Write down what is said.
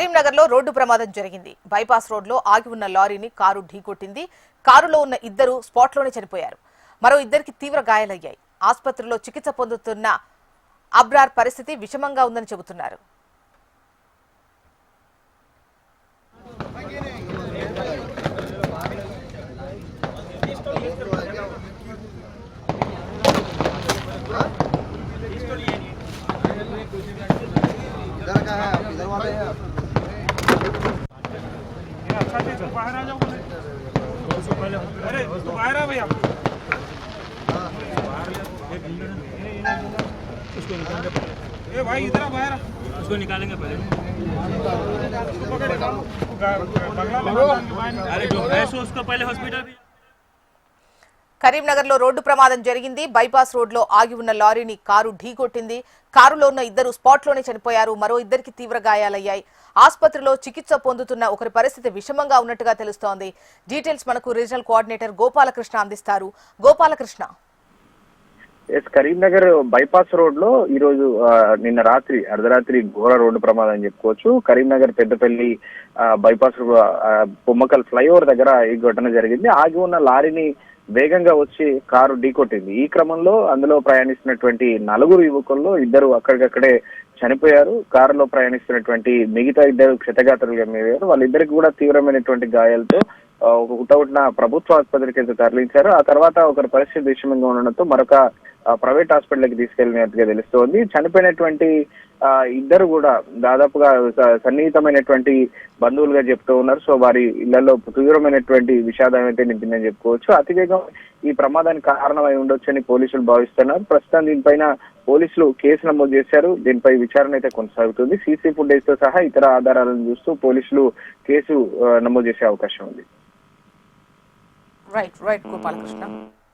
కరీంనగర్ లో రోడ్డు ప్రమాదం జరిగింది. బైపాస్ రోడ్ లో ఆగి ఉన్న లారీని కారు ఢీకొట్టింది. కారులో ఉన్న ఇద్దరు స్పాట్ లోనే చనిపోయారు. మరో ఇద్దరికి తీవ్ర గాయాలయ్యాయి. ఆసుపత్రిలో చికిత్స పొందుతున్న అబ్రార్ పరిస్థితి విషమంగా ఉందని చెబుతున్నారు. बाहर आ जाओ। अरे बाहर आ भैया। ए भाई इधर आ बाहर। उसको निकालेंगे पहले। अरे जो है सो उसको पहले हॉस्पिटल भी। కరీంనగర్ లో రోడ్డు ప్రమాదం జరిగింది. బైపాస్ రోడ్ లో ఆగి ఉన్న లారీని కారు ఢీకొట్టింది. కారులో ఉన్న ఇద్దరు స్పాట్ లోనే చనిపోయారు. మరో ఇద్దరికి తీవ్ర గాయాలయ్యాయి. ఆసుపత్రిలో చికిత్స పొందుతున్న ఒకరి పరిస్థితి విషమంగా ఉన్నట్టుగా తెలుస్తోంది. డీటెయిల్స్ మనకు రీజనల్ కోఆర్డినేటర్ గోపాలకృష్ణ అందిస్తారు. గోపాలకృష్ణ, కరీంనగర్ బైపాస్ రోడ్ లో ఈ రోజు నిన్న రాత్రి అర్ధరాత్రి ఘోర రోడ్డు ప్రమాదం అని చెప్పుకోవచ్చు. కరీంనగర్ పెద్దపల్లి బైపాస్ పొమ్మకల్ ఫ్లైఓవర్ దగ్గర ఈ ఘటన జరిగింది. ఆగి ఉన్న లారీని వేగంగా వచ్చి కారు ఢీకొట్టింది. ఈ క్రమంలో అందులో ప్రయాణిస్తున్నటువంటి నలుగురు యువకుల్లో ఇద్దరు అక్కడికక్కడే చనిపోయారు. కారులో ప్రయాణిస్తున్నటువంటి మిగతా ఇద్దరు క్షతగాత్రులుగా అయ్యారు. వాళ్ళిద్దరికి కూడా తీవ్రమైనటువంటి గాయాలతో హుటాహుటిన ప్రభుత్వ ఆసుపత్రికి అయితే తరలించారు. ఆ తర్వాత ఒకరి పరిస్థితి విషమంగా ఉండడంతో మరొక ప్రైవేట్ హాస్పిటల్కి తీసుకెళ్లినట్టుగా తెలుస్తోంది. చనిపోయినటువంటి ఇద్దరు కూడా దాదాపుగా సన్నిహితమైనటువంటి బంధువులుగా చెప్తూ ఉన్నారు. సో వారి ఇళ్లలో తీవ్రమైనటువంటి విషాదం అయితే నింపిందని చెప్పుకోవచ్చు. అతివేగం ఈ ప్రమాదానికి కారణమై ఉండొచ్చని పోలీసులు భావిస్తున్నారు. ప్రస్తుతం దీనిపైన పోలీసులు కేసు నమోదు చేశారు. దీనిపై విచారణ అయితే కొనసాగుతుంది. సీసీ ఫుటేజ్ తో సహా ఇతర ఆధారాలను చూస్తూ పోలీసులు కేసు నమోదు చేసే అవకాశం ఉంది. రైట్ గోపాలకృష్ణ.